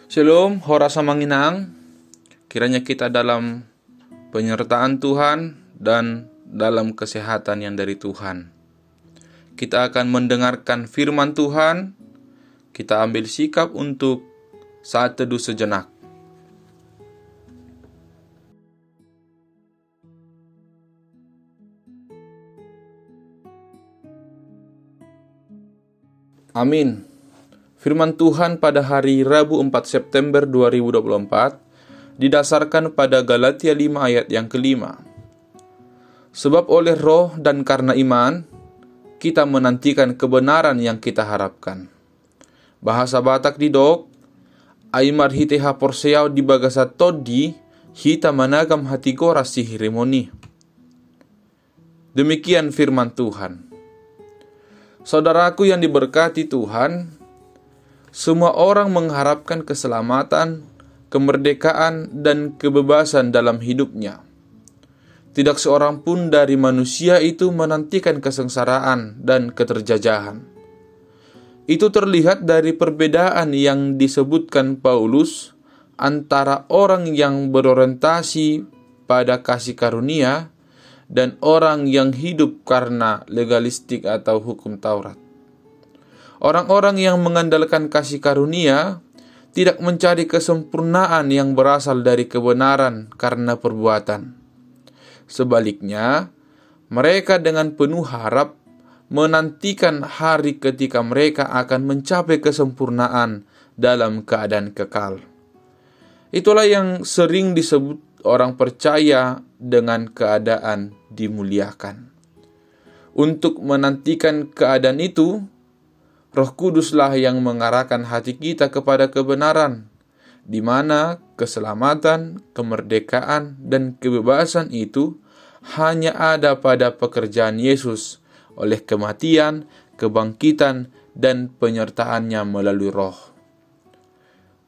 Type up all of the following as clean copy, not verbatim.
Shalom, hora samanginang. Kiranya kita dalam penyertaan Tuhan dan dalam kesehatan yang dari Tuhan. Kita akan mendengarkan firman Tuhan. Kita ambil sikap untuk saat teduh sejenak. Amin. Firman Tuhan pada hari Rabu 4 September 2024 didasarkan pada Galatia 5 ayat yang kelima. Sebab oleh roh dan karena iman, kita menantikan kebenaran yang kita harapkan. Bahasa Batak di dok, aimar hiteha porseau di bagasa todi, hita managam hati goras sihirimoni. Demikian firman Tuhan. Saudaraku yang diberkati Tuhan, semua orang mengharapkan keselamatan, kemerdekaan, dan kebebasan dalam hidupnya. Tidak seorang pun dari manusia itu menantikan kesengsaraan dan keterjajahan. Itu terlihat dari perbedaan yang disebutkan Paulus antara orang yang berorientasi pada kasih karunia dan orang yang hidup karena legalistik atau hukum Taurat. Orang-orang yang mengandalkan kasih karunia tidak mencari kesempurnaan yang berasal dari kebenaran karena perbuatan. Sebaliknya, mereka dengan penuh harap menantikan hari ketika mereka akan mencapai kesempurnaan dalam keadaan kekal. Itulah yang sering disebut orang percaya dengan keadaan dimuliakan. Untuk menantikan keadaan itu, Roh Kuduslah yang mengarahkan hati kita kepada kebenaran, di mana keselamatan, kemerdekaan, dan kebebasan itu hanya ada pada pekerjaan Yesus oleh kematian, kebangkitan, dan penyertaannya melalui Roh.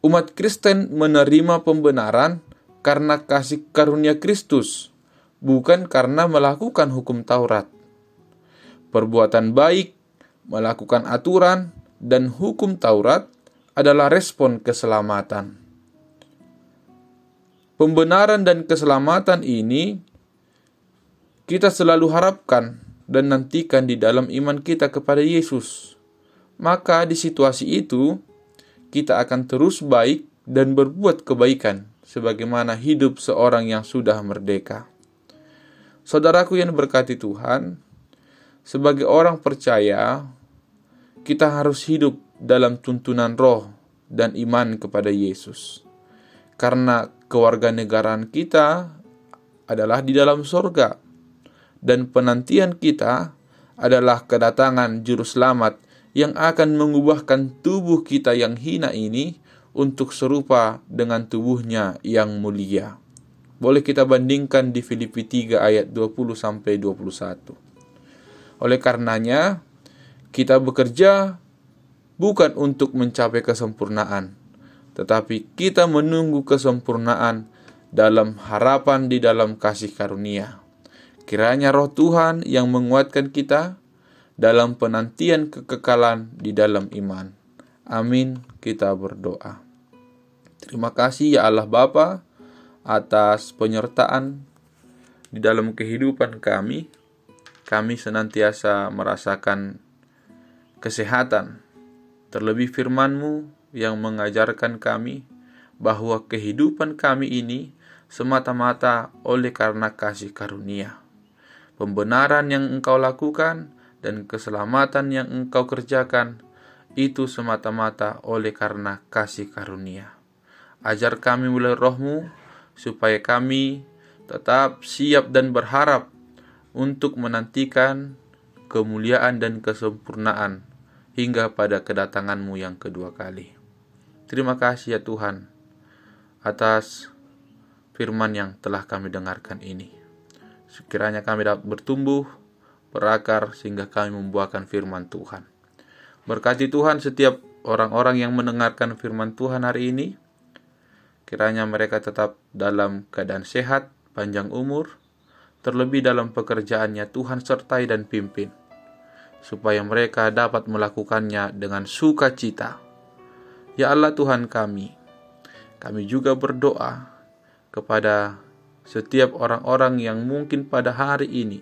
Umat Kristen menerima pembenaran karena kasih karunia Kristus, bukan karena melakukan hukum Taurat. Perbuatan baik, melakukan aturan, dan hukum Taurat adalah respon keselamatan. Pembenaran dan keselamatan ini kita selalu harapkan dan nantikan di dalam iman kita kepada Yesus. Maka di situasi itu, kita akan terus baik dan berbuat kebaikan sebagaimana hidup seorang yang sudah merdeka. Saudaraku yang berkati Tuhan, sebagai orang percaya, kita harus hidup dalam tuntunan roh dan iman kepada Yesus. Karena kewarganegaraan kita adalah di dalam sorga, dan penantian kita adalah kedatangan Juru Selamat yang akan mengubahkan tubuh kita yang hina ini untuk serupa dengan tubuhnya yang mulia. Boleh kita bandingkan di Filipi 3 ayat 20-21. Oleh karenanya, kita bekerja bukan untuk mencapai kesempurnaan, tetapi kita menunggu kesempurnaan dalam harapan di dalam kasih karunia. Kiranya Roh Tuhan yang menguatkan kita dalam penantian kekekalan di dalam iman. Amin, kita berdoa. Terima kasih ya Allah Bapa atas penyertaan di dalam kehidupan kami. Kami senantiasa merasakan kesehatan. Terlebih firman-Mu yang mengajarkan kami bahwa kehidupan kami ini semata-mata oleh karena kasih karunia. Pembenaran yang Engkau lakukan dan keselamatan yang Engkau kerjakan itu semata-mata oleh karena kasih karunia. Ajar kami melalui Roh-Mu supaya kami tetap siap dan berharap untuk menantikan kemuliaan dan kesempurnaan hingga pada kedatangan-Mu yang kedua kali. Terima kasih ya Tuhan atas firman yang telah kami dengarkan ini. Sekiranya kami dapat bertumbuh, berakar sehingga kami membuahkan firman Tuhan. Berkati Tuhan setiap orang-orang yang mendengarkan firman Tuhan hari ini. Kiranya mereka tetap dalam keadaan sehat, panjang umur, terlebih dalam pekerjaannya Tuhan sertai dan pimpin, supaya mereka dapat melakukannya dengan sukacita. Ya Allah Tuhan kami, Kami juga berdoa kepada setiap orang-orang yang mungkin pada hari ini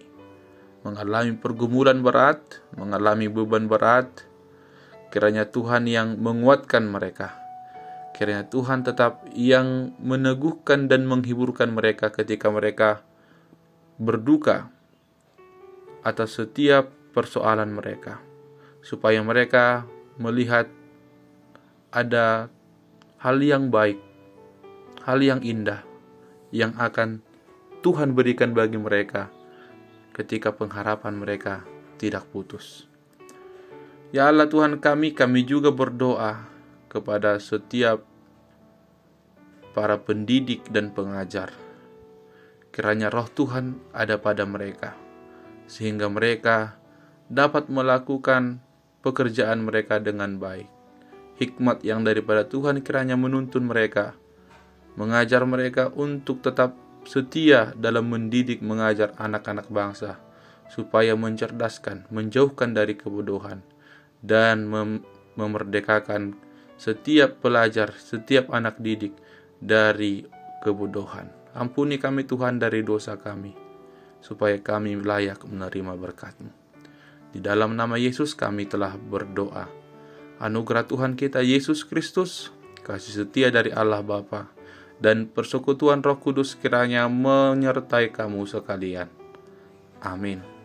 mengalami pergumulan berat, mengalami beban berat. Kiranya Tuhan yang menguatkan mereka. Kiranya Tuhan tetap yang meneguhkan dan menghiburkan mereka ketika mereka berduka atas setiap persoalan mereka, supaya mereka melihat ada hal yang baik, hal yang indah yang akan Tuhan berikan bagi mereka ketika pengharapan mereka tidak putus. Ya Allah Tuhan kami juga berdoa kepada setiap para pendidik dan pengajar. Kiranya roh Tuhan ada pada mereka, sehingga mereka dapat melakukan pekerjaan mereka dengan baik. Hikmat yang daripada Tuhan kiranya menuntun mereka, mengajar mereka untuk tetap setia dalam mendidik mengajar anak-anak bangsa, supaya mencerdaskan, menjauhkan dari kebodohan, dan memerdekakan setiap pelajar, setiap anak didik dari kebodohan. Ampuni kami Tuhan dari dosa kami, supaya kami layak menerima berkat-Mu. Di dalam nama Yesus kami telah berdoa. Anugerah Tuhan kita Yesus Kristus, kasih setia dari Allah Bapa, dan persekutuan Roh Kudus kiranya menyertai kamu sekalian. Amin.